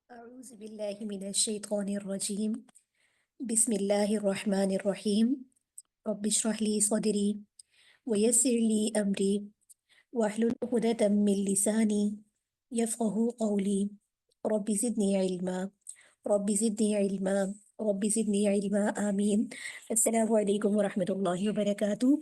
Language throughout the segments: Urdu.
أعوذ بالله من الشيطان الرجيم. بسم الله الرحمن الرحيم. رب اشرح لي صدري ويسر لي أمري واحلل عقدة من لساني يفقه قولي. رب زدني علما. رب زدني علما. رب زدني علما. آمين. السلام عليكم ورحمة الله وبركاته.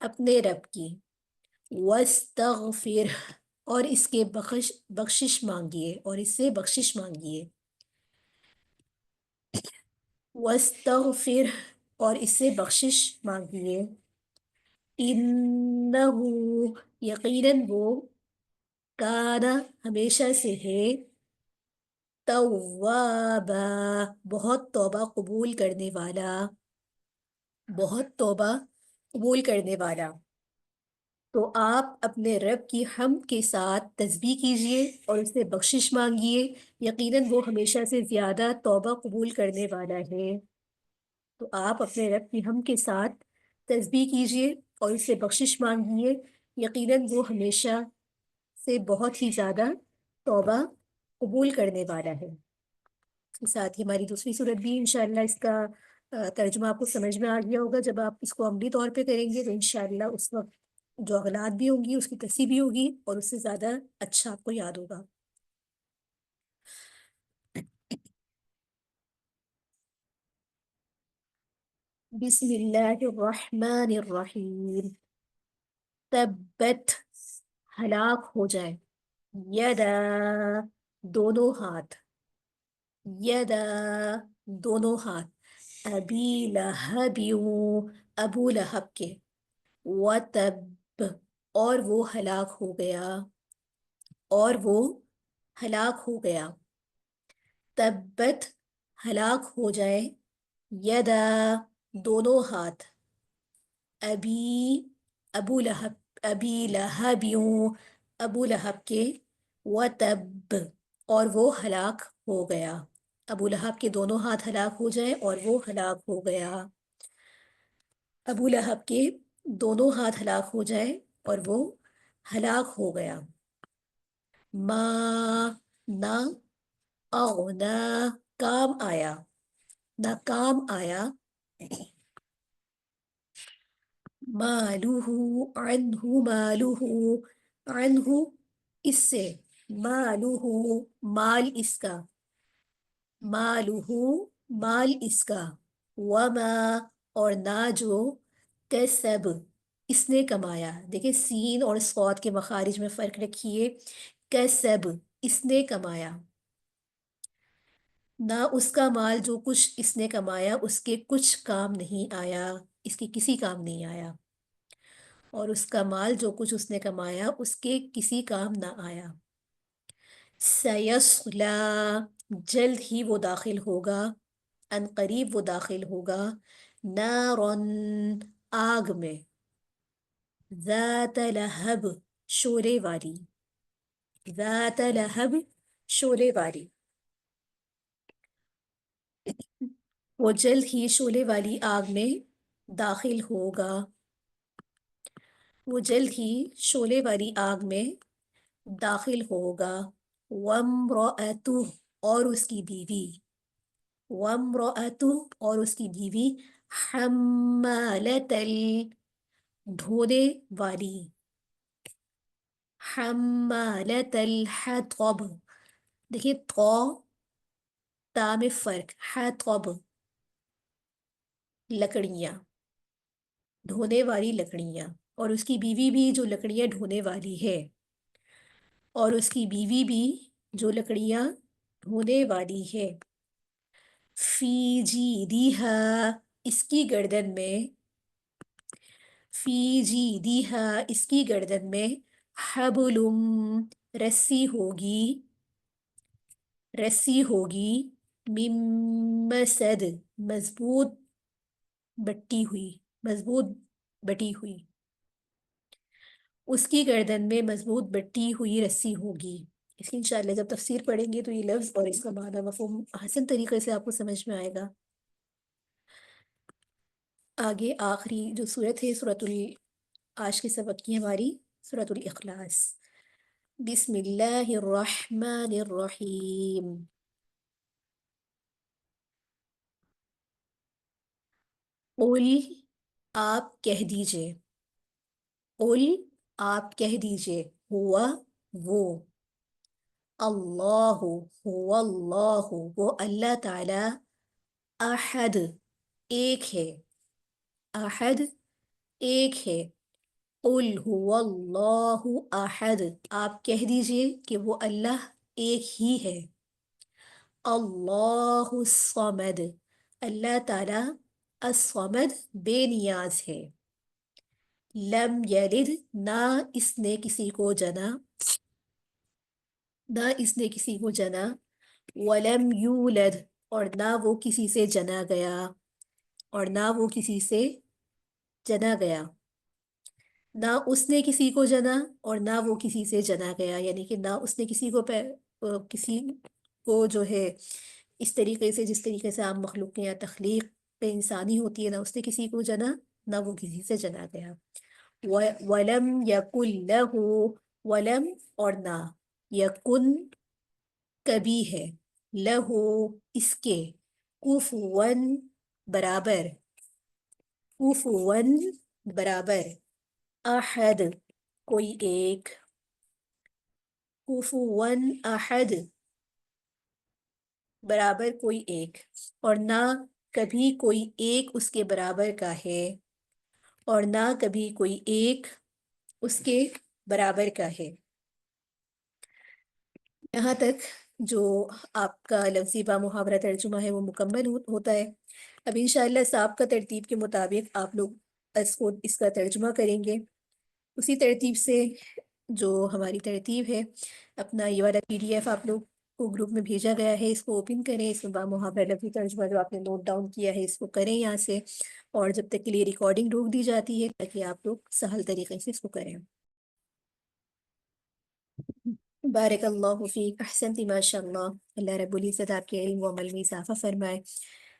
اپنے رب کی، وَاسْتَغْفِرْ، اور اس کے بخشش مانگیے، اور اس سے بخشش مانگیے، وَاسْتَغْفِرْ، اور اس سے بخشش مانگیے، اِنَّهُ، یقیناً وہ، کانا، ہمیشہ سے ہے، توابا، بہت توبہ قبول کرنے والا، بہت توبہ قبول کرنے والا۔ تو آپ اپنے رب کی حمد کے ساتھ تسبیح کیجئے اور اس سے بخشش مانگیے، یقیناً وہ ہمیشہ سے زیادہ توبہ قبول کرنے والا ہے۔ تو آپ اپنے رب کی حمد کے ساتھ تسبیح کیجئے اور اس سے بخشش مانگیے، یقیناً وہ ہمیشہ سے بہت ہی زیادہ توبہ قبول کرنے والا ہے۔ اس کے ساتھ ہی ہماری دوسری صورت بھی انشاءاللہ اس کا ترجمہ آپ کو سمجھ میں آ گیا ہوگا۔ جب آپ اس کو عملی طور پہ کریں گے تو انشاءاللہ اس وقت جو اغلاط بھی ہوں گی اس کی تصحیح بھی ہوگی اور اس سے زیادہ اچھا آپ کو یاد ہوگا۔ بسم اللہ الرحمن الرحیم، تبت، ہلاک ہو جائے، یدا، دونوں ہاتھ، یدا، دونوں ہاتھ، ابی لہب، ابو لہب کے، وتب، اور وہ ہلاک ہو گیا، اور وہ ہلاک ہو گیا، تبت، ہلاک ہو جائے، یدا، دونوں ہاتھ، ابی، ابو لہب، ابی لہب، ابو لہب کے، وتب، اور وہ ہلاک ہو گیا، ابو لہب کے دونوں ہاتھ ہلاک ہو جائے اور وہ ہلاک ہو گیا، ابو لہب کے دونوں ہاتھ ہلاک ہو جائے اور وہ ہلاک ہو گیا، ما، نہ، اغنا، کام آیا، نہ کام آیا، مالہ، عنہ، مالہ، عنہ، اس سے، مالہ، مال اس کا، مالہ، مال اس کا، وما، اور نہ جو، کسب، اس نے کمایا، دیکھیں سین اور صاد کے مخارج میں فرق رکھیے، کسب، اس نے کمایا، نہ اس کا مال جو کچھ اس نے کمایا اس کے کچھ کام نہیں آیا، اس کے کسی کام نہیں آیا، اور اس کا مال جو کچھ اس نے کمایا اس کے کسی کام نہ آیا، سیصلا، جلد ہی وہ داخل ہوگا، ان قریب وہ داخل ہوگا، نارن، آگ میں، ذات لہب، شعلے والی، ذات لہب، شعلے والی، وہ جلد ہی شعلے والی آگ میں داخل ہوگا، وہ جلد ہی شعلے والی آگ میں داخل ہوگا، وامرأتہ، اور اس کی بیوی، وامرأتہ، اور اس کی بیوی، حمالۃ دھونے والی، حمالۃ الحطب، دیکھیے تو تا میں فرق، حطب، لکڑیاں، ڈھونے والی لکڑیاں، اور اس کی بیوی بھی جو لکڑیاں ڈھونے والی ہے، اور اس کی بیوی بھی جو لکڑیاں ڈھونے والی ہے، فی جیدہا، اس کی گردن میں، فی جیدہا، اس کی گردن میں، حبل، رسی ہوگی، رسی ہوگی، من مسد، مضبوط بٹی ہوئی، مضبوط بٹی ہوئی، اس کی گردن میں مضبوط بٹی ہوئی رسی ہوگی۔ اس کی انشاءاللہ جب تفسیر پڑھیں گے تو یہ لفظ اور اس کا معنی مفہوم حسن طریقے سے آپ کو سمجھ میں آئے گا۔ آگے آخری جو صورت ہے سورۃ آج کے سبق کی ہماری سورۃ الاخلاص، بسم اللہ الرحمن الرحیم، قل، آپ کہہ دیجئے، قل، آپ کہہ دیجئے، ہوا، وہ، اللہ، ہوا اللہ، وہ اللہ تعالی، احد، ایک ہے، احد، ایک ہے، قل هو اللہ احد، آپ کہہ دیجئے کہ وہ اللہ ایک ہی ہے۔ اللہ الصمد، اللہ تعالیٰ الصمد بے نیاز ہے۔ لم یلد، نہ اس نے کسی کو جنا، نہ اس نے کسی کو جنا۔ ولم یولد، اور نہ وہ کسی سے جنا گیا، اور نہ وہ کسی سے جنا گیا۔ نہ اس نے کسی کو جنا اور نہ وہ کسی سے جنا گیا، یعنی کہ نہ اس نے کسی کو کسی کو جو ہے اس طریقے سے جس طریقے سے عام مخلوق کے یا تخلیق پہ انسانی ہوتی ہے، نہ اس نے کسی کو جنا نہ وہ کسی سے جنا گیا۔ وَلَمْ يَكُنْ لَهُ، ولم اور نہ، یکن کبھی ہے، لہو اس کے، کفواً برابر، کفواً برابر، احد کوئی ایک، کفواً احد برابر کوئی ایک، اور نہ کبھی کوئی ایک اس کے برابر کا ہے، اور نہ کبھی کوئی ایک اس کے برابر کا ہے۔ یہاں تک جو آپ کا لفظی با محاورہ ترجمہ ہے وہ مکمل ہوتا ہے۔ اب انشاءاللہ ثابت کا ترتیب کے مطابق آپ لوگ اس کا ترجمہ کریں گے اسی ترتیب سے جو ہماری ترتیب ہے۔ اپنا یہ والا PDF آپ لوگ کو گروپ میں بھیجا گیا ہے، اس کو اوپن کریں، اس میں با محاورہ لفظی ترجمہ جو آپ نے نوٹ ڈاؤن کیا ہے اس کو کریں یہاں سے، اور جب تک کے لیے ریکارڈنگ روک دی جاتی ہے تاکہ آپ لوگ سہل طریقے سے اس کو کریں۔ بارک اللہ فیک، احسنتی ماشاء اللہ۔ اللہ رب العزت آپ کے علم و عمل میں اضافہ فرمائے،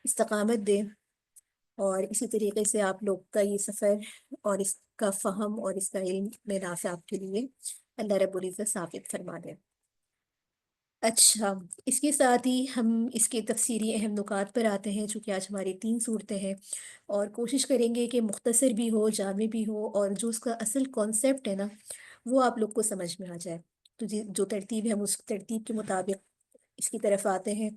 استقامت دے، اور اسی طریقے سے آپ لوگ کا یہ سفر اور اس کا فہم اور اس کا علم میں نافع آپ کے لیے اللہ رب العزت ثابت فرما دے۔ اچھا، اس کے ساتھ ہی ہم اس کے تفسیری اہم نکات پر آتے ہیں، چونکہ آج ہماری 3 صورتیں ہیں، اور کوشش کریں گے کہ مختصر بھی ہو، جامع بھی ہو، اور جو اس کا اصل کانسیپٹ ہے نا وہ آپ لوگ کو سمجھ میں آ جائے۔ تو جو ترتیب ہے ہم اس ترتیب کے مطابق اس کی طرف آتے ہیں۔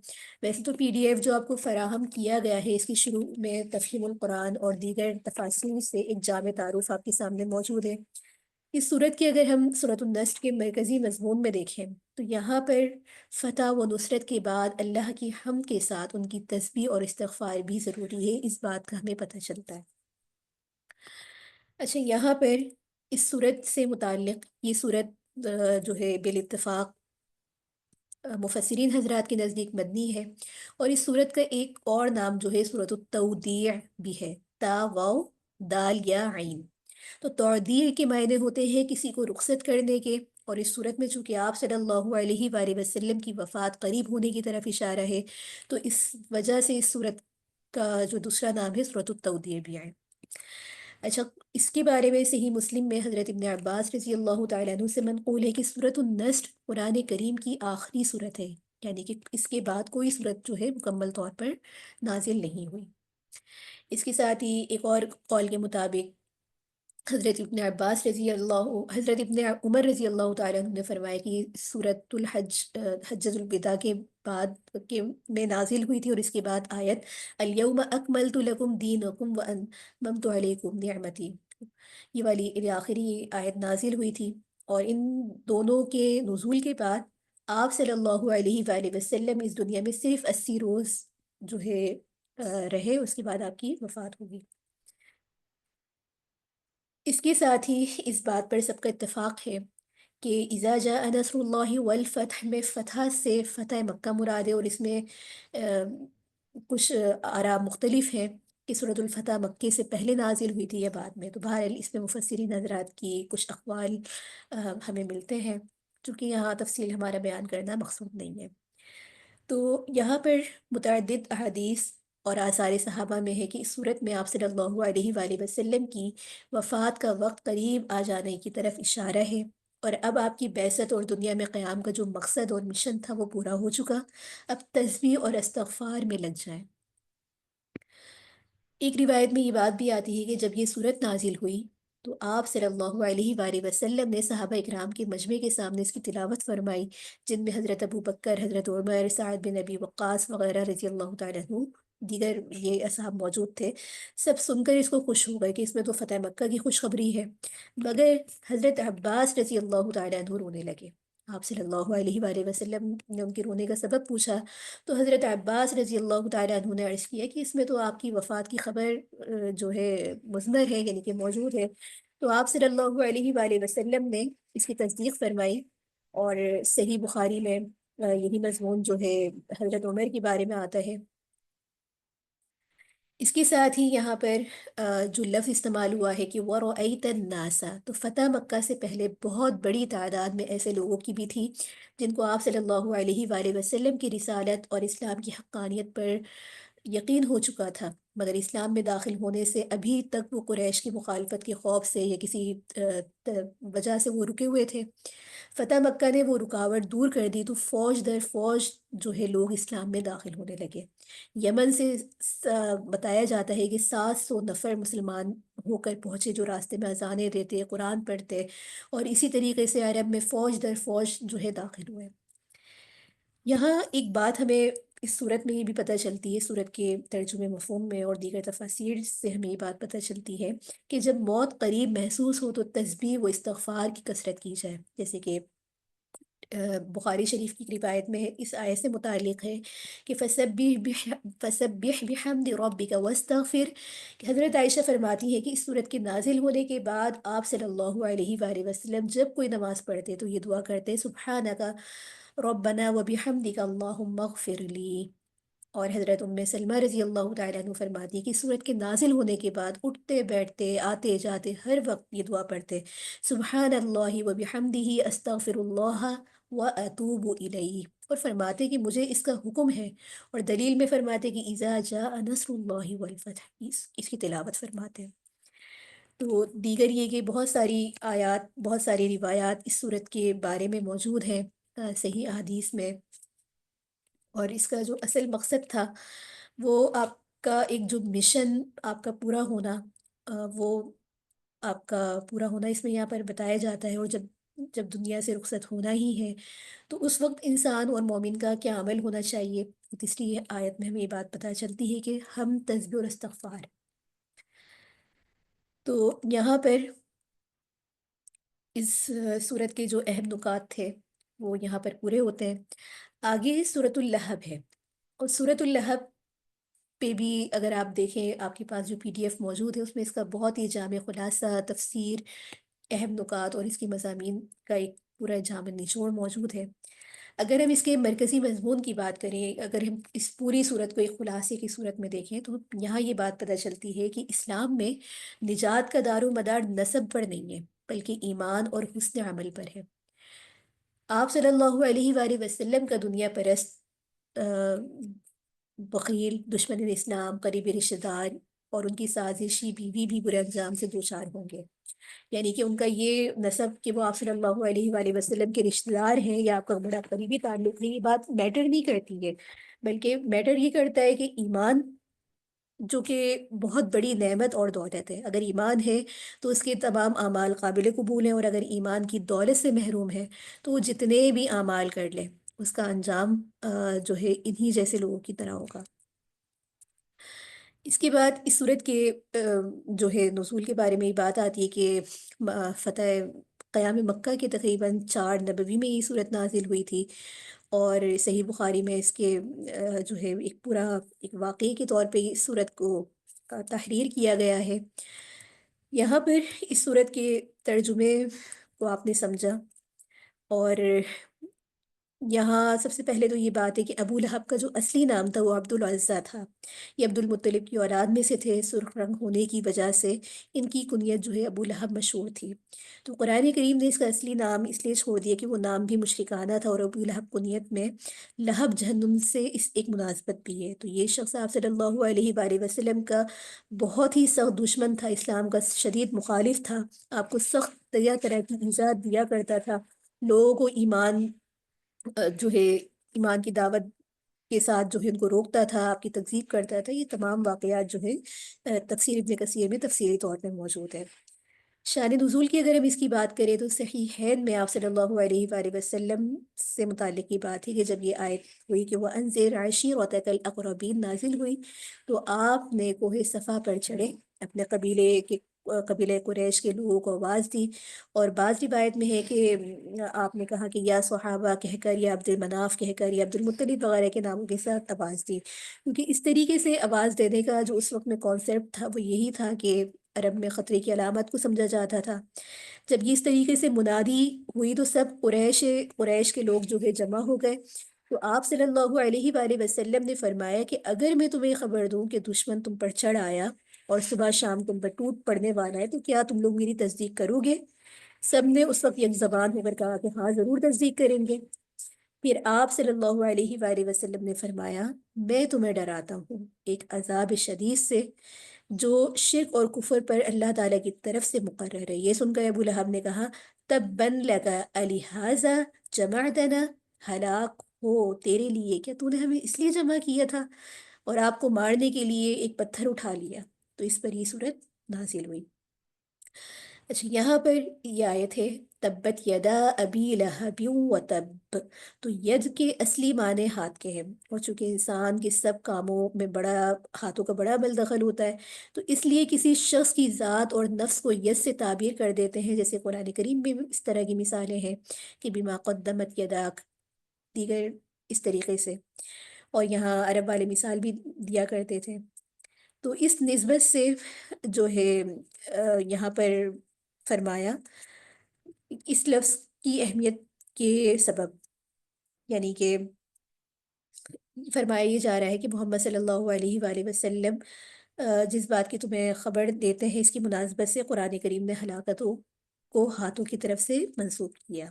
ویسے تو PDF جو آپ کو فراہم کیا گیا ہے، اس کی شروع میں تفہیم القرآن اور دیگر تفاصیل سے ایک جامع تعارف آپ کے سامنے موجود ہے۔ اس صورت کی اگر ہم سورۃ النصر کے مرکزی مضمون میں دیکھیں تو یہاں پر فتح و نصرت کے بعد اللہ کی حمد کے ساتھ ان کی تسبیح اور استغفار بھی ضروری ہے، اس بات کا ہمیں پتہ چلتا ہے۔ اچھا، یہاں پر اس صورت سے متعلق یہ صورت جو ہے بالاتفاق مفسرین حضرات کے نزدیک مدنی ہے، اور اس صورت کا ایک اور نام جو ہے صورت التودیع بھی ہے، تا واو دال یا عین۔ تو تودیع کے معنی ہوتے ہیں کسی کو رخصت کرنے کے، اور اس صورت میں چونکہ آپ صلی اللہ علیہ وآلہ وسلم کی وفات قریب ہونے کی طرف اشارہ ہے، تو اس وجہ سے اس صورت کا جو دوسرا نام ہے صورت التودیع بھی ہے۔ اچھا، اس کے بارے میں صحیح مسلم میں حضرت ابن عباس رضی اللہ تعالیٰ عنہ سے منقول ہے کہ سورۃ النصر قرآن کریم کی آخری صورت ہے، یعنی کہ اس کے بعد کوئی صورت جو ہے مکمل طور پر نازل نہیں ہوئی۔ اس کے ساتھ ہی ایک اور قول کے مطابق حضرت ابن عمر رضی اللہ تعالیٰ عنہ نے فرمایا کہ سورۃ الحج حجۃ الوداع کے بعد میں نازل ہوئی تھی، اور اس کے بعد آیت الیوم اکملت لکم دینکم واتممت علیکم نعمتی، یہ والی آخری آیت نازل ہوئی تھی۔ اور ان دونوں کے نزول کے بعد آپ صلی اللہ علیہ وآلہ وسلم اس دنیا میں صرف 80 روز جو ہے رہے، اس کے بعد آپ کی وفات ہوگی۔ اس کے ساتھ ہی اس بات پر سب کا اتفاق ہے کہ اذا جاء نصر اللہ والفتح میں فتح سے فتح مکہ مراد ہے، اور اس میں کچھ آراء مختلف ہیں کہ سورۃ الفتح مکے سے پہلے نازل ہوئی تھی یا بعد میں۔ تو بہرحال اس میں مفسرین حضرات کی کچھ اقوال ہمیں ملتے ہیں، چونکہ یہاں تفصیل ہمارا بیان کرنا مقصود نہیں ہے۔ تو یہاں پر متعدد احادیث اور آثار صحابہ میں ہے کہ اس صورت میں آپ صلی اللہ علیہ وآلہ وسلم کی وفات کا وقت قریب آ جانے کی طرف اشارہ ہے، اور اب آپ کی بعثت اور دنیا میں قیام کا جو مقصد اور مشن تھا وہ پورا ہو چکا، اب تسبیح اور استغفار میں لگ جائیں۔ ایک روایت میں یہ بات بھی آتی ہے کہ جب یہ صورت نازل ہوئی تو آپ صلی اللہ علیہ وآلہ وسلم نے صحابہ اکرام کے مجمع کے سامنے اس کی تلاوت فرمائی، جن میں حضرت ابو بکر، حضرت عمر، سعد بن ابی وقاص وغیرہ رضی اللہ تعالیٰ عنہ دیگر یہ اصحاب موجود تھے، سب سن کر اس کو خوش ہو گئے کہ اس میں تو فتح مکہ کی خوشخبری ہے، مگر حضرت عباس رضی اللہ تعالیٰ عنہ رونے لگے۔ آپ صلی اللہ علیہ وآلہ وسلم نے ان کے رونے کا سبب پوچھا، تو حضرت عباس رضی اللہ تعالیٰ عنہ نے عرض کیا کہ اس میں تو آپ کی وفات کی خبر جو ہے مضمر ہے، یعنی کہ موجود ہے۔ تو آپ صلی اللہ علیہ وآلہ وسلم نے اس کی تصدیق فرمائی، اور صحیح بخاری میں یہی مضمون جو ہے حضرت عمر کے بارے میں آتا ہے۔ اس کے ساتھ ہی یہاں پر جو لفظ استعمال ہوا ہے کہ وَرَأَيْتَ النَّاسَ، تو فتح مکہ سے پہلے بہت بڑی تعداد میں ایسے لوگوں کی بھی تھی جن کو آپ صلی اللہ علیہ وآلہ وسلم کی رسالت اور اسلام کی حقانیت پر یقین ہو چکا تھا، مگر اسلام میں داخل ہونے سے ابھی تک وہ قریش کی مخالفت کے خوف سے یا کسی وجہ سے وہ رکے ہوئے تھے۔ فتح مکہ نے وہ رکاوٹ دور کر دی تو فوج در فوج جو ہے لوگ اسلام میں داخل ہونے لگے۔ یمن سے بتایا جاتا ہے کہ 700 نفر مسلمان ہو کر پہنچے، جو راستے میں اذانیں دیتے، قرآن پڑھتے، اور اسی طریقے سے عرب میں فوج در فوج جو ہے داخل ہوئے۔ یہاں ایک بات ہمیں اس صورت میں یہ بھی پتہ چلتی ہے، صورت کے ترجمے مفہوم میں اور دیگر تفاسیر سے ہمیں یہ بات پتہ چلتی ہے کہ جب موت قریب محسوس ہو تو تسبیح و استغفار کی کثرت کی جائے، جیسے کہ بخاری شریف کی روایت میں اس آیت سے متعلق ہے کہ فَسَبِّحْ بِحَمْدِ رَبِّكَ وَاسْتَغْفِرْ، کہ حضرت عائشہ فرماتی ہے کہ اس صورت کے نازل ہونے کے بعد آپ صلی اللہ علیہ وآلہ وسلم جب کوئی نماز پڑھتے تو یہ دعا کرتے، سبحانک ربنا وبحمدک اللہم اغفر لی۔ اور حضرت سلمہ رضی اللہ تعالیٰ عنہ فرماتی ہے کہ سورت کے نازل ہونے کے بعد اٹھتے بیٹھتے آتے جاتے ہر وقت یہ دعا پڑھتے، سبحان اللہ و بحمدہ استغفر اللہ و اتوب الیہ، اور فرماتے کہ مجھے اس کا حکم ہے، اور دلیل میں فرماتے کہ اذا جاء نصر اللہ والفتح، اس کی تلاوت فرماتے ہیں۔ تو دیگر یہ کہ بہت ساری آیات، بہت ساری روایات اس صورت کے بارے میں موجود ہیں صحیح احادیث میں، اور اس کا جو اصل مقصد تھا وہ آپ کا ایک جو مشن آپ کا پورا ہونا، وہ آپ کا پورا ہونا اس میں یہاں پر بتایا جاتا ہے، اور جب جب دنیا سے رخصت ہونا ہی ہے تو اس وقت انسان اور مومن کا کیا عمل ہونا چاہیے۔ تیسری آیت میں ہمیں یہ بات پتہ چلتی ہے کہ ہم تسبیح اور استغفار، تو یہاں پر اس صورت کے جو اہم نکات تھے وہ یہاں پر پورے ہوتے ہیں۔ آگے سورۃ اللہب ہے، اور سورۃ اللہب پہ بھی اگر آپ دیکھیں، آپ کے پاس جو PDF موجود ہے اس میں اس کا بہت ہی جامع خلاصہ، تفسیر، اہم نکات اور اس کی مضامین کا ایک پورا جامع نچوڑ موجود ہے۔ اگر ہم اس کے مرکزی مضمون کی بات کریں، اگر ہم اس پوری صورت کو ایک خلاصے کی صورت میں دیکھیں، تو یہاں یہ بات پتہ چلتی ہے کہ اسلام میں نجات کا دار و مدار نسب پر نہیں ہے بلکہ ایمان اور حسن عمل پر ہے۔ آپ صلی اللہ علیہ وآلہ وسلم کا دنیا پرست، بخیل، دشمن اسلام، قریبی رشتہ دار اور ان کی سازشی بیوی بھی برے انجام سے دوچار ہوں گے، یعنی کہ ان کا یہ نسب کہ وہ آپ صلی اللہ علیہ وآلہ وسلم کے رشتہ دار ہیں یا آپ کا بڑا قریبی تعلق ہے، یہ بات میٹر نہیں کرتی ہے، بلکہ میٹر یہ کرتا ہے کہ ایمان، جو کہ بہت بڑی نعمت اور دولت ہے۔ اگر ایمان ہے تو اس کے تمام اعمال قابل قبول ہیں، اور اگر ایمان کی دولت سے محروم ہے تو وہ جتنے بھی اعمال کر لے اس کا انجام جو ہے انہی جیسے لوگوں کی طرح ہوگا۔ اس کے بعد اس صورت کے جو ہے نزول کے بارے میں یہ بات آتی ہے کہ فتح قیام مکہ کے تقریباً 4 نبوی میں یہ صورت نازل ہوئی تھی، اور صحیح بخاری میں اس کے جو ہے ایک پورا ایک واقعے کے طور پہ اس صورت کو تحریر کیا گیا ہے۔ یہاں پر اس صورت کے ترجمے کو آپ نے سمجھا، اور یہاں سب سے پہلے تو یہ بات ہے کہ ابو لہب کا جو اصلی نام تھا وہ عبد العزیٰ تھا، یہ عبد المطلب کی اولاد میں سے تھے، سرخ رنگ ہونے کی وجہ سے ان کی کنیت جو ہے ابو لہب مشہور تھی۔ تو قرآن کریم نے اس کا اصلی نام اس لیے چھوڑ دیا کہ وہ نام بھی مشرکانہ تھا، اور ابو لہب کنیت میں لہب جہنم سے اس ایک مناسبت بھی ہے۔ تو یہ شخص آپ صلی اللہ علیہ وآلہ وسلم کا بہت ہی سخت دشمن تھا، اسلام کا شدید مخالف تھا، آپ کو سخت طرح طرح کی ایذا دیا کرتا تھا، لوگوں کو ایمان جو ہے ایمان کی دعوت کے ساتھ جو ہے ان کو روکتا تھا، آپ کی تکذیب کرتا تھا۔ یہ تمام واقعات جو ہے تفسیر ابن کثیر میں تفصیلی طور پہ موجود ہے۔ شان نزول کی اگر ہم اس کی بات کریں تو صحیحین میں آپ صلی اللہ علیہ وآلہ وسلم سے متعلق یہ بات ہے کہ جب یہ آیت ہوئی کہ وَأَنذِرْ عَشِيرَتَكَ الْأَقْرَبِينَ نازل ہوئی، تو آپ نے کوہ صفا پر چڑھے، اپنے قبیلے قریش کے لوگوں کو آواز دی، اور بعض روایت میں ہے کہ آپ نے کہا کہ یا صحابہ کہہ کر، یا عبد المناف کہہ کر، یا عبد المطلب وغیرہ کے ناموں کے ساتھ آواز دی، کیونکہ اس طریقے سے آواز دینے کا جو اس وقت میں کانسیپٹ تھا وہ یہی تھا کہ عرب میں خطرے کی علامت کو سمجھا جاتا تھا۔ جب یہ اس طریقے سے منادی ہوئی تو سب قریش کے لوگ جو ہے جمع ہو گئے، تو آپ صلی اللہ علیہ وآلہ وسلم نے فرمایا کہ اگر میں تمہیں خبر دوں کہ دشمن تم پر چڑھ آیا اور صبح شام تم پر ٹوٹ پڑنے والا ہے، تو کیا تم لوگ میری تصدیق کرو گے؟ سب نے اس وقت یک زبان ہو کر کہا کہ ہاں ضرور تصدیق کریں گے۔ پھر آپ صلی اللہ علیہ وآلہ وسلم نے فرمایا میں تمہیں ڈراتا ہوں ایک عذاب شدید سے جو شرک اور کفر پر اللہ تعالیٰ کی طرف سے مقرر ہے۔ یہ سن کر ابو لہب نے کہا تباً لکا الہٰذا جمعتنا، ہلاک ہو تیرے لیے، کیا تو نے ہمیں اس لیے جمع کیا تھا اور آپ کو مارنے کے لیے ایک پتھر اٹھا لیا؟ تو اس پر یہ صورت نازل ہوئی۔ اچھا، یہاں پر یہ آیت ہے تبت یدا ابی لہب وتب، تو ید کے اصلی معنی ہاتھ کے ہیں، اور چونکہ انسان کے سب کاموں میں ہاتھوں کا بڑا عمل دخل ہوتا ہے، تو اس لیے کسی شخص کی ذات اور نفس کو ید سے تعبیر کر دیتے ہیں، جیسے قرآن کریم میں اس طرح کی مثالیں ہیں کہ بما قدمت یداک، دیگر اس طریقے سے، اور یہاں عرب والے مثال بھی دیا کرتے تھے۔ تو اس نسبت سے جو ہے یہاں پر فرمایا اس لفظ کی اہمیت کے سبب، یعنی کہ فرمایا یہ جا رہا ہے کہ محمد صلی اللہ علیہ وآلہ وسلم جس بات کی تمہیں خبر دیتے ہیں اس کی مناسبت سے قرآن کریم نے ہلاکتوں کو ہاتھوں کی طرف سے منسوب کیا۔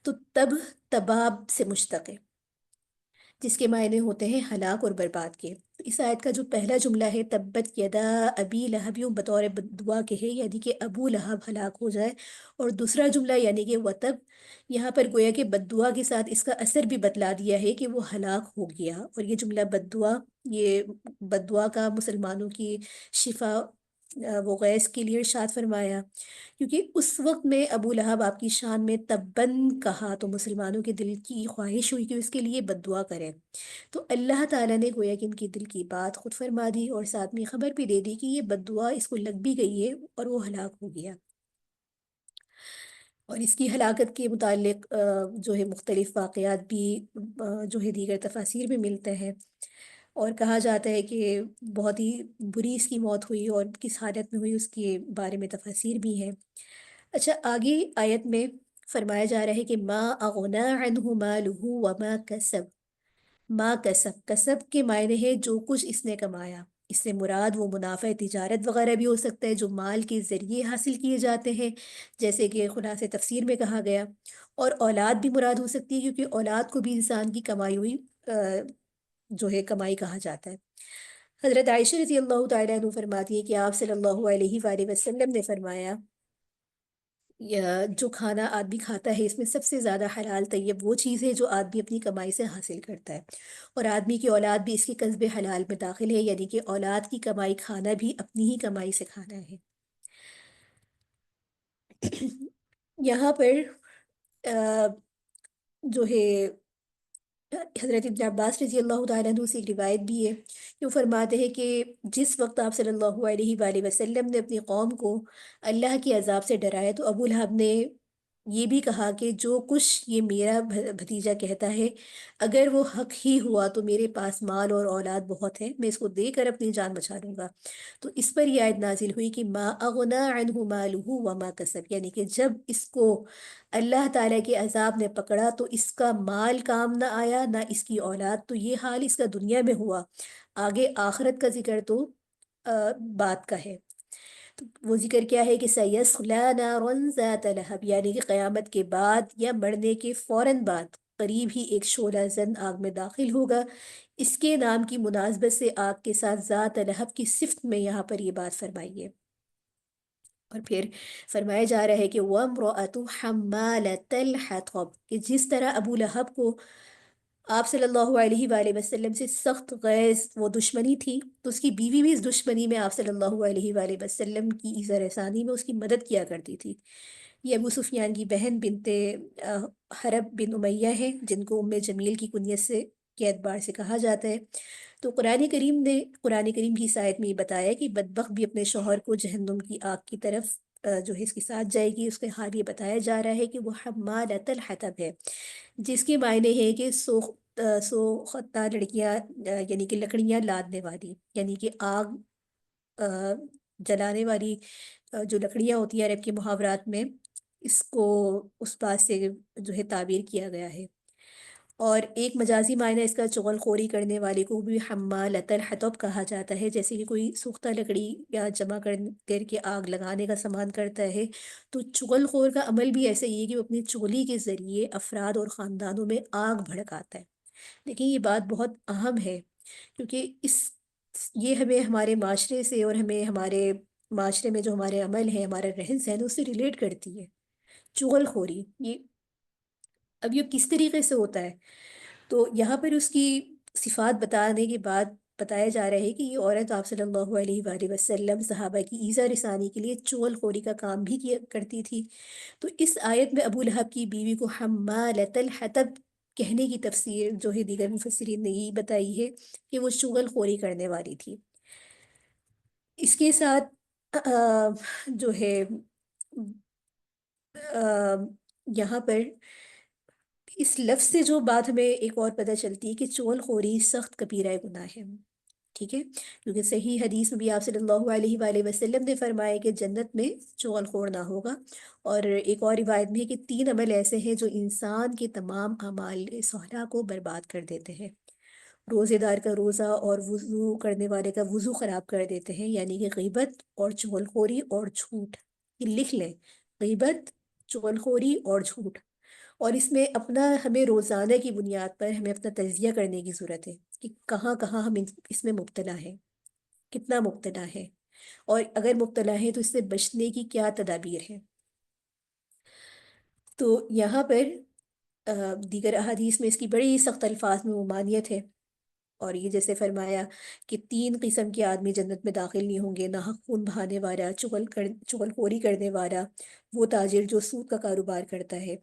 تو تباب سے مشتق ہے، جس کے معنی ہوتے ہیں ہلاک اور برباد کے۔ تو اس آیت کا جو پہلا جملہ ہے تبت یدا ابی لہب، یوں بطور دعا کے ہے، یعنی کہ ابو لہب ہلاک ہو جائے، اور دوسرا جملہ یعنی کہ وتب، یہاں پر گویا کہ بد دعا کے ساتھ اس کا اثر بھی بتلا دیا ہے کہ وہ ہلاک ہو گیا، اور یہ جملہ بد دعا، یہ بد دعا کا مسلمانوں کی شفا وہ غیث کے لیے ارشاد فرمایا، کیونکہ اس وقت میں ابو لہب آپ کی شان میں تبن کہا تو مسلمانوں کے دل کی خواہش ہوئی کہ اس کے لیے بد دعا کریں، تو اللہ تعالیٰ نے گویا کہ ان کی دل کی بات خود فرما دی، اور ساتھ میں خبر بھی دے دی کہ یہ بد دعا اس کو لگ بھی گئی ہے اور وہ ہلاک ہو گیا۔ اور اس کی ہلاکت کے متعلق جو ہے مختلف واقعات بھی جو ہے دیگر تفاسیر میں ملتے ہیں، اور کہا جاتا ہے کہ بہت ہی بری اس کی موت ہوئی، اور کس حالت میں ہوئی اس کے بارے میں تفاسیر بھی ہیں۔ اچھا، آگے آیت میں فرمایا جا رہا ہے کہ ما اغنا عنہ مالہ وما کسب، ما کسب، کسب کے معنی ہے جو کچھ اس نے کمایا، اس سے مراد وہ منافع تجارت وغیرہ بھی ہو سکتا ہے جو مال کے ذریعے حاصل کیے جاتے ہیں، جیسے کہ خلاصہ تفسیر میں کہا گیا، اور اولاد بھی مراد ہو سکتی ہے کیونکہ اولاد کو بھی انسان کی کمائی ہوئی جو ہے کمائی کہا جاتا ہے۔ حضرت عائشہ رضی اللہ تعالیٰ عنہ فرماتی ہے کہ آپ صلی اللہ علیہ وآلہ وسلم نے فرمایا جو کھانا آدمی کھاتا ہے اس میں سب سے زیادہ حلال طیب وہ چیز ہے جو آدمی اپنی کمائی سے حاصل کرتا ہے، اور آدمی کی اولاد بھی اس کی کسب حلال میں داخل ہے، یعنی کہ اولاد کی کمائی کھانا بھی اپنی ہی کمائی سے کھانا ہے۔ یہاں پر جو ہے حضرت ابن عباس رضی اللہ تعالیٰ عنہ سے ایک روایت بھی ہے کہ وہ فرماتے ہیں کہ جس وقت آپ صلی اللہ علیہ وآلہ وسلم نے اپنی قوم کو اللہ کی عذاب سے ڈرایا تو ابو لہب نے یہ بھی کہا کہ جو کچھ یہ میرا بھتیجا کہتا ہے اگر وہ حق ہی ہوا تو میرے پاس مال اور اولاد بہت ہے، میں اس کو دے کر اپنی جان بچا لوں گا۔ تو اس پر یہ آیت نازل ہوئی کہ ما اغنا عنہ مالہ وما کسب، یعنی کہ جب اس کو اللہ تعالیٰ کے عذاب نے پکڑا تو اس کا مال کام نہ آیا نہ اس کی اولاد، تو یہ حال اس کا دنیا میں ہوا، آگے آخرت کا ذکر تو بات کا ہے۔ تو وہ ذکر کیا ہے کہ سَيَصْلَىٰ نَارًا ذَاتَ لَهَبٍ، یعنی کہ قیامت کے بعد یا مرنے کے فوراً بعد قریب ہی ایک شعلہ زن آگ میں داخل ہوگا، اس کے نام کی مناسبت سے آگ کے ساتھ ذات لہب کی صفت میں یہاں پر یہ بات فرمائی ہے۔ اور پھر فرمایا جا رہا ہے کہ وَامْرَأَتُ حَمَّالَةَ الْحَطَبِ، کہ جس طرح ابو لہب کو آپ صلی اللہ علیہ وآلہ وسلم سے سخت غیظ وہ دشمنی تھی، تو اس کی بیوی بھی اس دشمنی میں آپ صلی اللہ علیہ وآلہ وسلم کی ایذا رسانی میں اس کی مدد کیا کرتی تھی۔ یہ ابو سفیان کی بہن بنت حرب بن امیہ ہے، جن کو ام جمیل کی کنیت سے کے اعتبار سے کہا جاتا ہے۔ تو قرآن کریم کی اس آیت میں یہ بتایا کہ بدبخت بھی اپنے شوہر کو جہنم کی آگ کی طرف جو ہے اس کے ساتھ جائے گی۔ اس کے حال یہ بتایا جا رہا ہے کہ وہ حمالۃ الحطب ہے، جس کے معنی ہے کہ سوختہ لڑکیاں، یعنی کہ لکڑیاں لادنے والی، یعنی کہ آگ آ، جلانے والی جو لکڑیاں ہوتی ہیں عرب کے محاورات میں، اس کو اس بات سے جو ہے تعبیر کیا گیا ہے۔ اور ایک مجازی معنی اس کا چغل خوری کرنے والے کو بھی حمالۃ الحطب کہا جاتا ہے، جیسے کہ کوئی سوختہ لکڑی یا جمع کر کے آگ لگانے کا سامان کرتا ہے۔ تو چغل خور کا عمل بھی ایسا ہی ہے کہ وہ اپنی چغلی کے ذریعے افراد اور خاندانوں میں آگ بھڑکاتا ہے۔ لیکن یہ بات بہت اہم ہے، کیونکہ یہ ہمیں ہمارے معاشرے سے اور ہمیں ہمارے معاشرے میں جو ہمارے عمل ہیں، ہمارا رہن سہن، اس سے ریلیٹ کرتی ہے۔ چغل خوری اب یہ کس طریقے سے ہوتا ہے؟ تو یہاں پر اس کی صفات بتانے کے بعد بتایا جا رہا ہے کہ یہ عورت آپ صلی اللہ علیہ وآلہ وسلم صحابہ کی ایذا رسانی کے لیے چغل خوری کا کام بھی کیا کرتی تھی۔ تو اس آیت میں ابو لہب کی بیوی کو حمالۃ الحطب کہنے کی تفسیر جو ہے دیگر مفسرین نے یہی بتائی ہے کہ وہ چغل خوری کرنے والی تھی۔ اس کے ساتھ جو ہے آ، یہاں پر اس لفظ سے جو بات ہمیں ایک اور پتہ چلتی ہے کہ چغل خوری سخت کبیرہ گناہ ہے، ٹھیک ہے؟ کیونکہ صحیح حدیث میں بھی آپ صلی اللہ علیہ وآلہ وسلم نے فرمایا کہ جنت میں چغل خور نہ ہوگا۔ اور ایک اور روایت میں ہے کہ 3 عمل ایسے ہیں جو انسان کے تمام اعمال صالحہ کو برباد کر دیتے ہیں۔ روزے دار کا روزہ اور وضو کرنے والے کا وضو خراب کر دیتے ہیں، یعنی کہ غیبت اور چغل خوری اور جھوٹ۔ یہ لکھ لیں، غیبت، چغل خوری اور جھوٹ۔ اور اس میں اپنا ہمیں روزانہ کی بنیاد پر ہمیں اپنا تجزیہ کرنے کی ضرورت ہے کہ کہاں کہاں ہم اس میں مبتلا ہیں، کتنا مبتلا ہے، اور اگر مبتلا ہے تو اس سے بچنے کی کیا تدابیر ہے۔ تو یہاں پر دیگر احادیث میں اس کی بڑی سخت الفاظ میں ممانعت ہے، اور یہ جیسے فرمایا کہ 3 قسم کے آدمی جنت میں داخل نہیں ہوں گے: ناحق خون بہانے والا، چغل خوری کرنے والا، وہ تاجر جو سود کا کاروبار کرتا ہے۔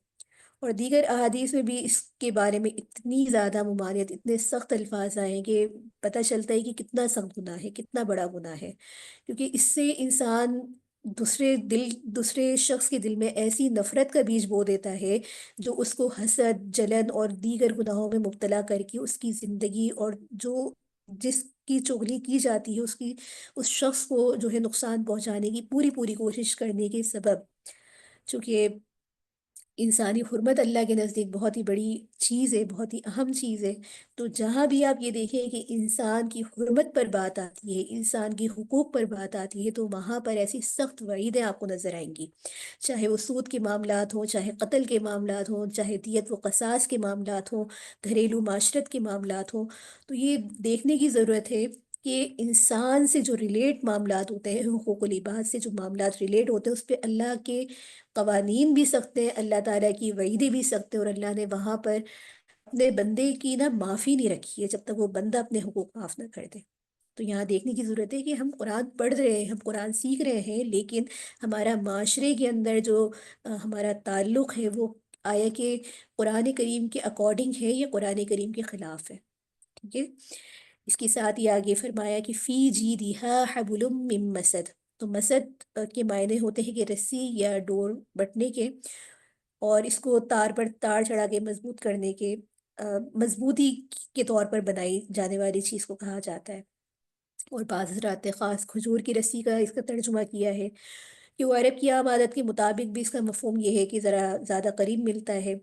اور دیگر احادیث میں بھی اس کے بارے میں اتنی زیادہ ممانعت، اتنے سخت الفاظ آئے ہیں کہ پتہ چلتا ہے کہ کتنا سخت گناہ ہے، کتنا بڑا گناہ ہے۔ کیونکہ اس سے انسان دوسرے شخص کے دل میں ایسی نفرت کا بیج بو دیتا ہے جو اس کو حسد، جلن اور دیگر گناہوں میں مبتلا کر کے اس کی زندگی اور جس کی چغلی کی جاتی ہے اس شخص کو جو ہے نقصان پہنچانے کی پوری پوری کوشش کرنے کے سبب، چونکہ انسانی حرمت اللہ کے نزدیک بہت ہی بڑی چیز ہے، بہت ہی اہم چیز ہے۔ تو جہاں بھی آپ یہ دیکھیں کہ انسان کی حرمت پر بات آتی ہے، انسان کی حقوق پر بات آتی ہے، تو وہاں پر ایسی سخت وعیدیں آپ کو نظر آئیں گی، چاہے وہ سود کے معاملات ہوں، چاہے قتل کے معاملات ہوں، چاہے دیت و قصاص کے معاملات ہوں، گھریلو معاشرت کے معاملات ہوں۔ تو یہ دیکھنے کی ضرورت ہے کہ انسان سے جو ریلیٹ معاملات ہوتے ہیں، حقوق العباد سے جو معاملات ریلیٹ ہوتے ہیں، اس پہ اللہ کے قوانین بھی سخت ہیں، اللہ تعالیٰ کی وعیدیں بھی سخت ہیں، اور اللہ نے وہاں پر اپنے بندے کی معافی نہیں رکھی ہے جب تک وہ بندہ اپنے حقوق معاف نہ کر دے۔ تو یہاں دیکھنے کی ضرورت ہے کہ ہم قرآن پڑھ رہے ہیں، ہم قرآن سیکھ رہے ہیں، لیکن ہمارا معاشرے کے اندر جو ہمارا تعلق ہے وہ آیا کہ قرآن کریم کے اکارڈنگ ہے یا قرآن کریم کے خلاف ہے، ٹھیک ہے؟ اس کے ساتھ یہ آگے فرمایا کہ فی جیدہا حبل من مسد۔ تو مسد کے معنی ہوتے ہیں کہ رسی یا ڈور بٹنے کے، اور اس کو تار پر تار چڑھا کے مضبوط کرنے کے مضبوطی کے طور پر بنائی جانے والی چیز کو کہا جاتا ہے۔ اور بعض حضرات نے خاص کھجور کی رسی کا اس کا ترجمہ کیا ہے کہ وہ عرب کی عام عادت کے مطابق بھی اس کا مفہوم یہ ہے کہ ذرا زیادہ قریب ملتا ہے۔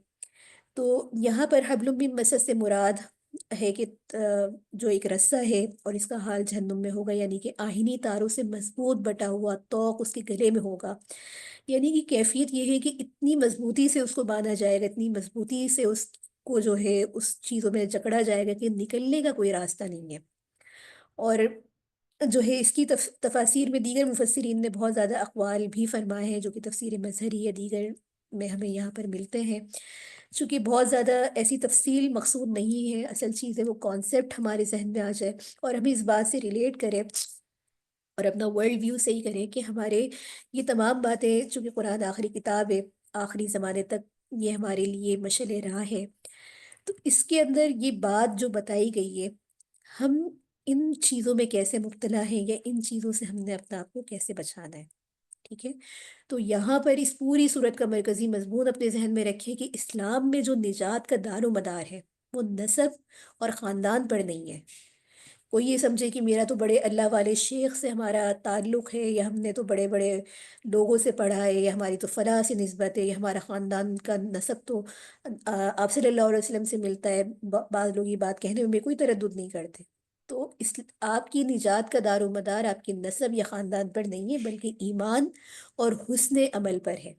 تو یہاں پر حبل من مسد سے مراد ہے کہ جو ایک رسہ ہے اور اس کا حال جہنم میں ہوگا، یعنی کہ آہنی تاروں سے مضبوط بٹا ہوا توق اس کے گلے میں ہوگا۔ یعنی کہ کیفیت یہ ہے کہ اتنی مضبوطی سے اس کو باندھا جائے گا، اتنی مضبوطی سے اس کو جو ہے اس چیزوں میں جکڑا جائے گا کہ نکلنے کا کوئی راستہ نہیں ہے۔ اور جو ہے اس کی تفاسیر میں دیگر مفسرین نے بہت زیادہ اقوال بھی فرمائے ہیں جو کہ تفسیر مظہری یا دیگر میں ہمیں یہاں پر ملتے ہیں۔ چونکہ بہت زیادہ ایسی تفصیل مقصود نہیں ہے، اصل چیز ہے وہ کانسیپٹ ہمارے ذہن میں آ جائے اور ہم اس بات سے ریلیٹ کریں اور اپنا ورلڈ ویو صحیح کریں کہ ہمارے یہ تمام باتیں، چونکہ قرآن آخری کتاب ہے، آخری زمانے تک یہ ہمارے لیے مشعل راہ ہے، تو اس کے اندر یہ بات جو بتائی گئی ہے، ہم ان چیزوں میں کیسے مبتلا ہیں یا ان چیزوں سے ہم نے اپنا آپ کو کیسے بچانا ہے، ٹھیک ہے؟ تو یہاں پر اس پوری صورت کا مرکزی مضمون اپنے ذہن میں رکھیں کہ اسلام میں جو نجات کا دار و مدار ہے وہ نسب اور خاندان پر نہیں ہے۔ کوئی یہ سمجھے کہ میرا تو بڑے اللہ والے شیخ سے ہمارا تعلق ہے، یا ہم نے تو بڑے بڑے لوگوں سے پڑھا ہے، یا ہماری تو فلاں سے نسبت ہے، یا ہمارا خاندان کا نسب تو آپ صلی اللہ علیہ وسلم سے ملتا ہے، بعض لوگ یہ بات کہنے میں کوئی تردد نہیں کرتے۔ تو آپ کی نجات کا دار و مدار آپ کی نسب یا خاندان پر نہیں ہے، بلکہ ایمان اور حسن عمل پر ہے۔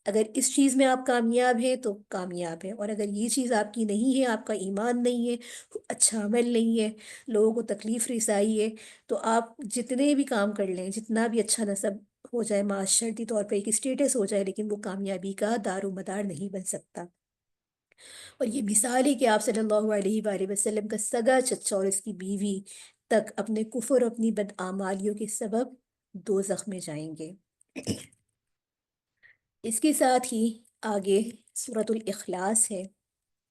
اگر اس چیز میں آپ کامیاب ہیں تو کامیاب ہیں، اور اگر یہ چیز آپ کی نہیں ہے، آپ کا ایمان نہیں ہے، اچھا عمل نہیں ہے، لوگوں کو تکلیف رسائی ہے، تو آپ جتنے بھی کام کر لیں، جتنا بھی اچھا نسب ہو جائے، معاشرتی طور پہ ایک اسٹیٹس ہو جائے، لیکن وہ کامیابی کا دار و مدار نہیں بن سکتا۔ اور یہ مثال ہے کہ آپ صلی اللہ علیہ وآلہ وسلم کا سگا چچا اور اس کی بیوی تک اپنے کفر اور اپنی بدعمالیوں کے سبب دوزخ میں جائیں گے۔ اس کے ساتھ ہی آگے سورۃ الاخلاص ہے،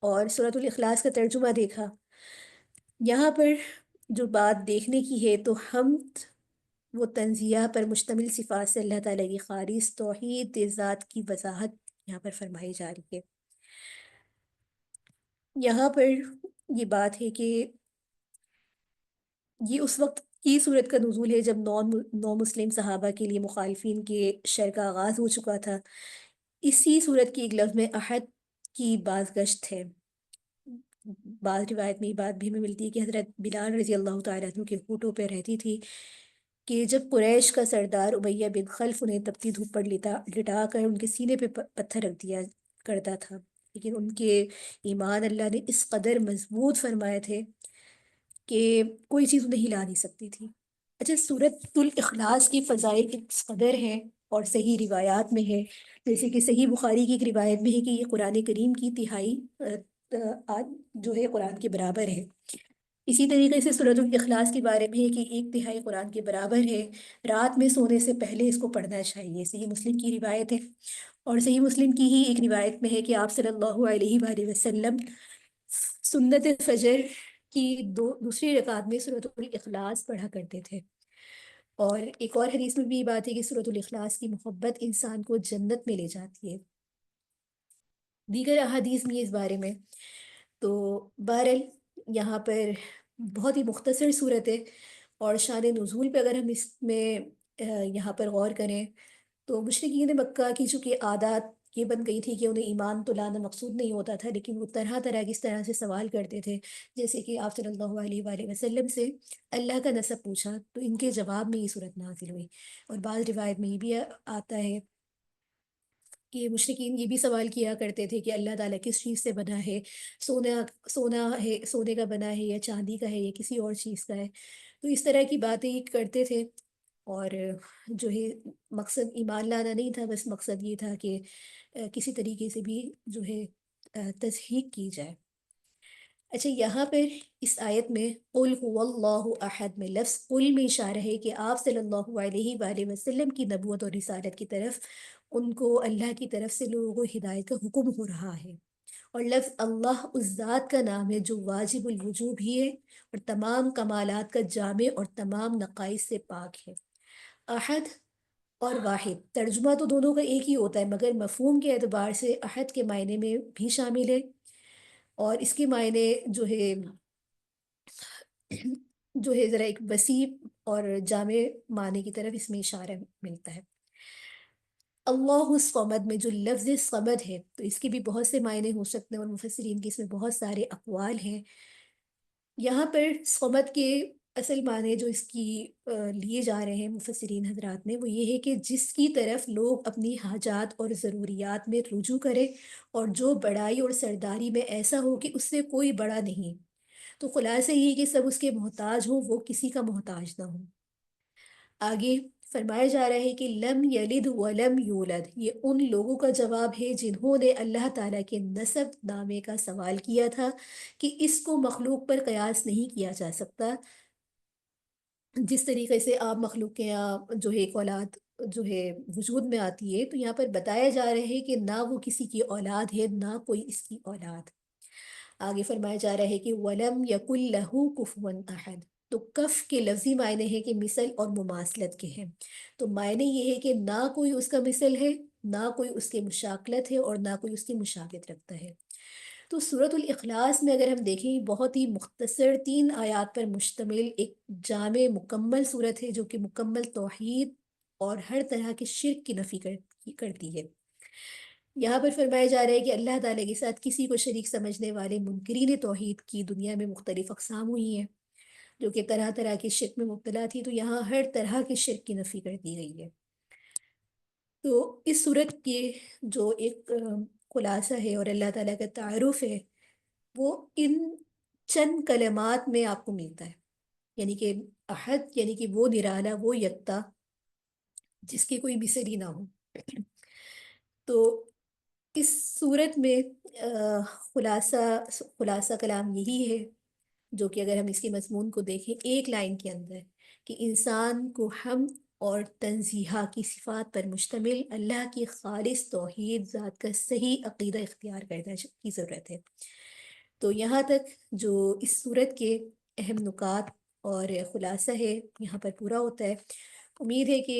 اور سورۃ الاخلاص کا ترجمہ دیکھا۔ یہاں پر جو بات دیکھنے کی ہے تو حمد وہ تنزیہ پر مشتمل صفات سے اللہ تعالیٰ کی خالص توحید ذات کی وضاحت یہاں پر فرمائی جا رہی ہے۔ یہاں پر یہ بات ہے کہ یہ اس وقت کی صورت کا نزول ہے جب نو مسلم صحابہ کے لیے مخالفین کے شر کا آغاز ہو چکا تھا۔ اسی صورت کی ایک لفظ میں احد کی بازگشت ہے۔ بعض روایت میں یہ بات بھی ہمیں ملتی ہے کہ حضرت بلال رضی اللہ تعالیٰ عنہ کے ہونٹوں پہ رہتی تھی کہ جب قریش کا سردار امیہ بن خلف انہیں تپتی دھوپ پر لٹا کر ان کے سینے پہ پتھر رکھ دیا کرتا تھا، لیکن ان کے ایمان اللہ نے اس قدر مضبوط فرمائے تھے کہ کوئی چیز انہیں ہلا نہیں سکتی تھی۔ اچھا، سورۃ الاخلاص کی فضائل کس قدر ہیں اور صحیح روایات میں ہے، جیسے کہ صحیح بخاری کی ایک روایت میں ہے کہ یہ قرآن کریم کی تہائی جو ہے قرآن کے برابر ہے۔ اسی طریقے سے سورۃ الاخلاص کے بارے میں ہے کہ ایک تہائی قرآن کے برابر ہے، رات میں سونے سے پہلے اس کو پڑھنا چاہیے، صحیح مسلم کی روایت ہے۔ اور صحیح مسلم کی ہی ایک روایت میں ہے کہ آپ صلی اللہ علیہ وآلہ وسلم سنت فجر کی دوسری رکعت میں سورۃ الاخلاص پڑھا کرتے تھے۔ اور ایک اور حدیث میں بھی یہ بات ہے کہ سورۃ الاخلاص کی محبت انسان کو جنت میں لے جاتی ہے۔ دیگر احادیث میں اس بارے میں تو بہرحال یہاں پر بہت ہی مختصر صورت ہے، اور شان نزول پہ اگر ہم اس میں یہاں پر غور کریں تو مشرکین مکہ کی چونکہ عادات یہ بن گئی تھی کہ انہیں ایمان تو لانا مقصود نہیں ہوتا تھا، لیکن وہ طرح طرح کی اس طرح سے سوال کرتے تھے، جیسے کہ آپ صلی اللہ علیہ وآلہ وسلم سے اللہ کا نسب پوچھا تو ان کے جواب میں یہ صورت نازل ہوئی۔ اور بعض روایت میں یہ بھی آتا ہے کہ مشرکین یہ بھی سوال کیا کرتے تھے کہ اللہ تعالیٰ کس چیز سے بنا ہے، سونا ہے، سونے کا بنا ہے یا چاندی کا ہے یا کسی اور چیز کا ہے، تو اس طرح کی باتیں یہ کرتے تھے۔ اور جو ہے مقصد ایمان لانا نہیں تھا، بس مقصد یہ تھا کہ کسی طریقے سے بھی جو ہے تصحیح کی جائے۔ اچھا، یہاں پر اس آیت میں قل هو اللہ احد میں لفظ قل میں اشارہ ہے کہ آپ صلی اللہ علیہ وآلہ وسلم کی نبوت اور رسالت کی طرف ان کو اللہ کی طرف سے لوگوں کو ہدایت کا حکم ہو رہا ہے۔ اور لفظ اللہ اس ذات کا نام ہے جو واجب الوجوب بھی ہے اور تمام کمالات کا جامع اور تمام نقائص سے پاک ہے۔ احد اور واحد ترجمہ تو دونوں کا ایک ہی ہوتا ہے، مگر مفہوم کے اعتبار سے احد کے معنی میں بھی شامل ہے، اور اس کے معنی جو ہے ذرا ایک وسیع اور جامع معنی کی طرف اس میں اشارہ ملتا ہے۔ اللہ الصمد میں جو لفظ صمد ہے تو اس کے بھی بہت سے معنی ہو سکتے ہیں، اور مفسرین کے اس میں بہت سارے اقوال ہیں۔ یہاں پر صمد کے اصل معنی جو اس کی لیے جا رہے ہیں مفسرین حضرات نے، وہ یہ ہے کہ جس کی طرف لوگ اپنی حاجات اور ضروریات میں رجوع کرے، اور جو بڑائی اور سرداری میں ایسا ہو کہ اس سے کوئی بڑا نہیں، تو خلاصہ یہ کہ سب اس کے محتاج ہوں، وہ کسی کا محتاج نہ ہو۔ آگے فرمایا جا رہا ہے کہ لم یلد ولم یولد، یہ ان لوگوں کا جواب ہے جنہوں نے اللہ تعالیٰ کے نسب نامے کا سوال کیا تھا کہ اس کو مخلوق پر قیاس نہیں کیا جا سکتا۔ جس طریقے سے آپ مخلوق کے یہاں جو ہے ایک اولاد جو ہے وجود میں آتی ہے، تو یہاں پر بتایا جا رہا ہے کہ نہ وہ کسی کی اولاد ہے، نہ کوئی اس کی اولاد۔ آگے فرمایا جا رہا ہے کہ وَلَمْ يَكُنْ لَهُ كُفُوًا أَحَدٌ، تو کف کے لفظی معنی ہے کہ مثل اور مماثلت کے ہیں، تو معنی یہ ہے کہ نہ کوئی اس کا مثل ہے، نہ کوئی اس کے مشاکلت ہے، اور نہ کوئی اس کی مشابہت رکھتا ہے۔ تو سورۃ الاخلاص میں اگر ہم دیکھیں، بہت ہی مختصر 3 آیات پر مشتمل ایک جامع مکمل صورت ہے جو کہ مکمل توحید اور ہر طرح کے شرک کی نفی کرتی ہے۔ یہاں پر فرمایا جا رہا ہے کہ اللہ تعالیٰ کے ساتھ کسی کو شریک سمجھنے والے منکرین توحید کی دنیا میں مختلف اقسام ہوئی ہیں، جو کہ طرح طرح کے شرک میں مبتلا تھی، تو یہاں ہر طرح کے شرک کی نفی کر دی گئی ہے۔ تو اس صورت کے جو ایک خلاصہ ہے اور اللہ تعالیٰ کا تعارف ہے، وہ ان چند کلمات میں آپ کو ملتا ہے، یعنی کہ احد یعنی کہ وہ نرالا، وہ یکتا جس کی کوئی مثل ہی نہ ہو۔ تو اس صورت میں خلاصہ کلام یہی ہے، جو کہ اگر ہم اس کے مضمون کو دیکھیں ایک لائن کے اندر، کہ انسان کو حمد اور تنزیہہ کی صفات پر مشتمل اللہ کی خالص توحید ذات کا صحیح عقیدہ اختیار کرنے کی ضرورت ہے۔ تو یہاں تک جو اس صورت کے اہم نکات اور خلاصہ ہے یہاں پر پورا ہوتا ہے۔ امید ہے کہ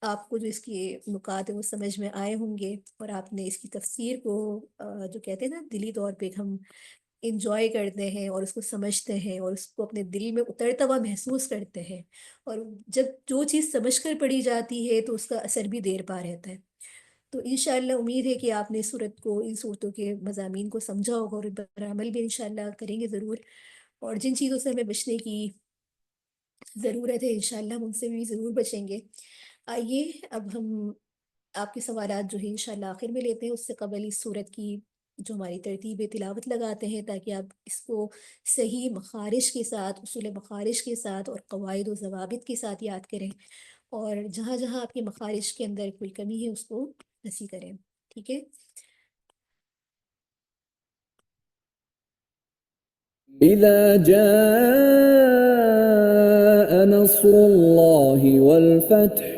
آپ کو جو اس کے نکات ہیں وہ سمجھ میں آئے ہوں گے، اور آپ نے اس کی تفسیر کو جو کہتے ہیں نا دلی طور پہ ہم انجوائے کرتے ہیں اور اس کو سمجھتے ہیں اور اس کو اپنے دل میں اترتا ہوا محسوس کرتے ہیں، اور جب جو چیز سمجھ کر پڑھی جاتی ہے تو اس کا اثر بھی دیر پا رہتا ہے۔ تو انشاءاللہ امید ہے کہ آپ نے صورت کو، ان صورتوں کے مضامین کو سمجھا ہوگا اور ان پر عمل بھی انشاءاللہ کریں گے ضرور، اور جن چیزوں سے ہمیں بچنے کی ضرورت ہے انشاءاللہ ہم ان سے بھی ضرور بچیں گے۔ آئیے اب ہم آپ کے سوالات جو ہیں انشاءاللہ آخر میں لیتے ہیں، اس سے قبل اس صورت کی جو ہماری ترتیب تلاوت لگاتے ہیں، تاکہ آپ اس کو صحیح مخارج کے ساتھ، اصول مخارج کے ساتھ اور قواعد و ضوابط کے ساتھ یاد کریں، اور جہاں جہاں آپ کے مخارج کے اندر کوئی کمی ہے اس کو نسی کریں۔ ٹھیک ہے؟ إذا جاء نصر الله والفتح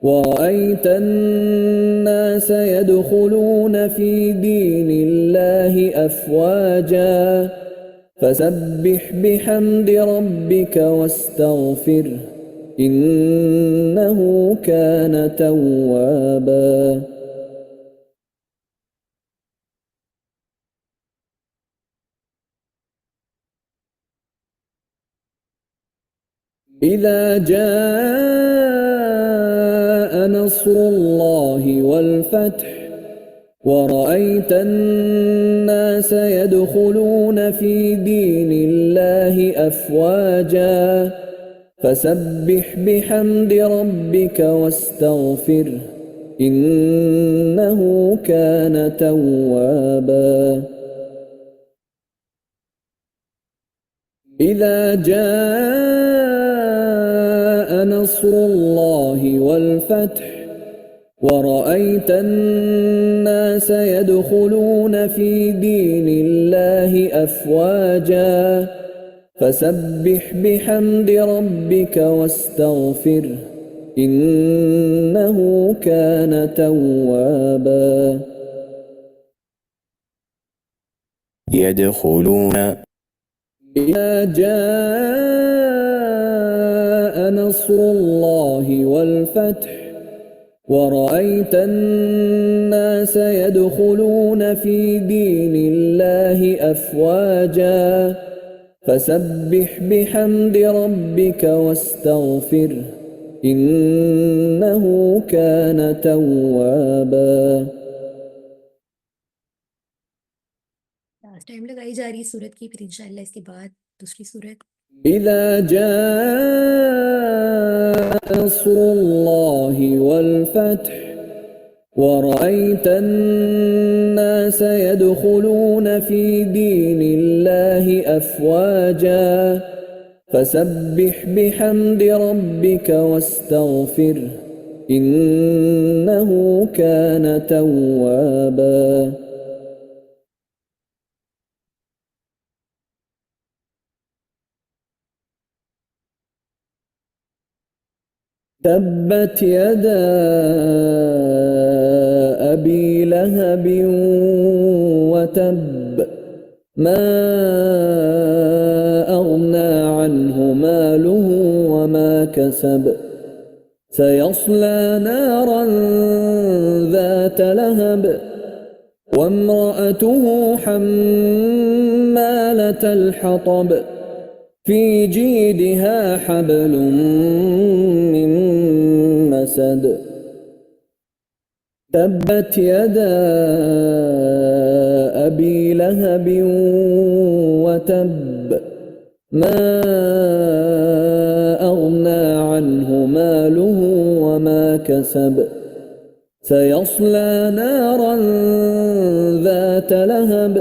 ورأيت الناس يدخلون في دين الله أفواجا فسبح بحمد ربك واستغفره إنه كان توابا. إذا جاء نصر الله والفتح ورأيت الناس يدخلون في دين الله أفواجا فسبح بحمد ربك واستغفره إنه كان توابا. إذا جاء نصر الله والفتح ورأيت الناس يدخلون في دين الله أفواجا فسبح بحمد ربك واستغفره إنه كان توابا. يدخلون. إذا جاء نصر الله والفتح ورأيت الناس يدخلون في دين الله أفواجا فسبح بحمد ربك واستغفره إنه كان توابا. ٹائم لگائی جا رہی ہے صورت کی، پھر انشاءاللہ اس کے بعد دوسری صورت۔ إذا جاء نصر الله والفتح ورأيت الناس يدخلون في دين الله أفواجا فسبح بحمد ربك واستغفره إنه كان توابا تبت يدا أبي لهب وتب ما أغنى عنه ماله وما كسب سيصلى نارا ذات لهب وامرأته حمالة الحطب في جيدها حبل من مسد تبت يدا أبي لهب وتب ما أغنى عنه ماله وما كسب سيصلى نارا ذات لهب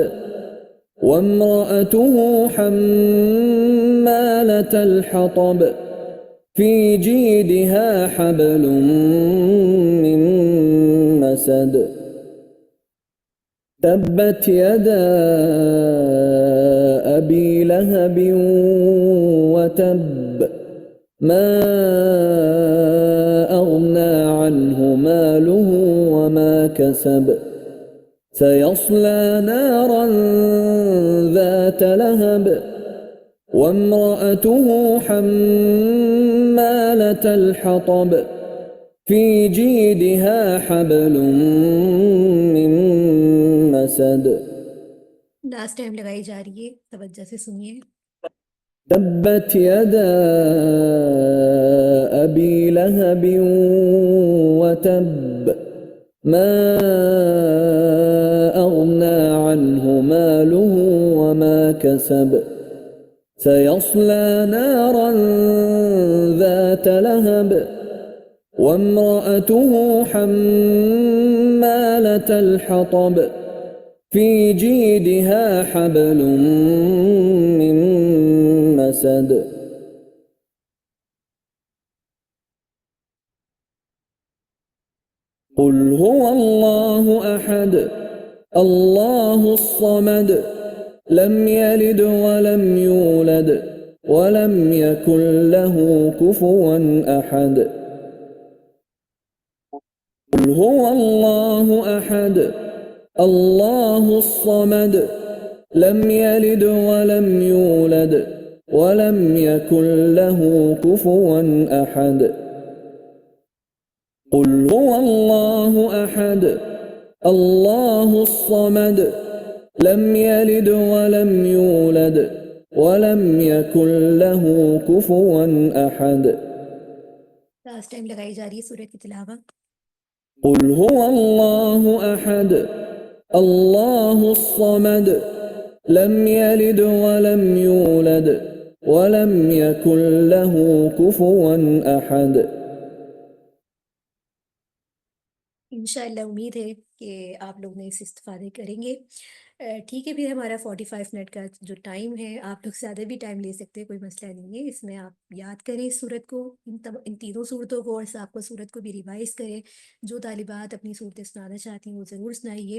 وامرأته حمالة الحطب في جيدها حبل من مسد تبت يدا أبي لهب وتب ما أغنى عنه ماله وما كسب سيصلى نارا ذات لهب وامرأته حمالة الحطب في جيدها حبل من مسد لاسٹ ٹائم لگائی جا رہی ہے، توجہ سے سنیے. تبت يدا أبي لهب وتب ما أغنى عنه ماله وما كسب سيصلى نارا ذات لهب وامرأته حمالة الحطب في جيدها حبل من مسد قل هو الله أحد الله الصمد لم يلد ولم يولد ولم يكن له كفوا أحد قل هو الله أحد الله الصمد لم يلد ولم يولد ولم يكن له كفوا أحد قل هو الله أحد الله الصمد لم يلد ولم يولد ولم يكن له كفوا أحد لاسٹ ٹائم لگائی جا رہی ہے سورہ کی تلاوت. قل هو الله أحد الله الصمد لم يلد ولم يولد ولم يكن له كفوا أحد انشاءاللہ امید ہے کہ آپ لوگ نے اس سے استفادے کریں گے. ٹھیک ہے، پھر ہمارا 45 منٹ کا جو ٹائم ہے، آپ لوگ زیادہ بھی ٹائم لے سکتے ہیں، کوئی مسئلہ نہیں ہے. اس میں آپ یاد کریں اس سورت کو، ان تینوں صورتوں کو، اور ساتھ کو صورت کو بھی ریوائز کریں. جو طالبات اپنی صورتیں سنانا چاہتی ہیں وہ ضرور سنائیے.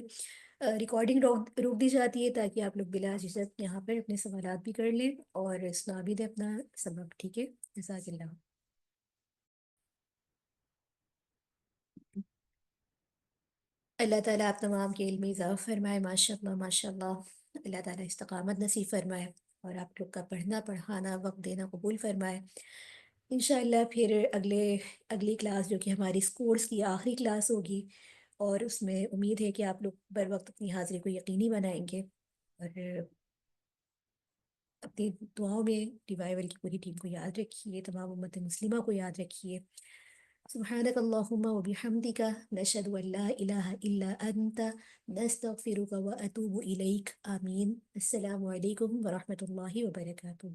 ریکارڈنگ روک دی جاتی ہے تاکہ آپ لوگ بلا جھجک یہاں پر اپنے سوالات بھی کر لیں اور سنا بھی دیں اپنا سبق. ٹھیک ہے، جزاک اللہ. اللہ تعالیٰ آپ تمام کے علم میں اضافہ فرمائے. ماشاء اللہ ماشاء اللہ. اللہ تعالیٰ استقامت نصیب فرمائے اور آپ لوگ کا پڑھنا پڑھانا وقت دینا قبول فرمائے. انشاءاللہ پھر اگلی کلاس جو کہ ہماری اس کورس کی آخری کلاس ہوگی، اور اس میں امید ہے کہ آپ لوگ بر وقت اپنی حاضری کو یقینی بنائیں گے، اور اپنی دعاؤں میں ریوائول کی پوری ٹیم کو یاد رکھیے، تمام امت مسلمہ کو یاد رکھیے. سبحانك اللهم وبحمدك نشهد أن لا إله إلا أنت نستغفرك وأتوب إليك. آمين. السلام عليكم ورحمة الله وبركاته.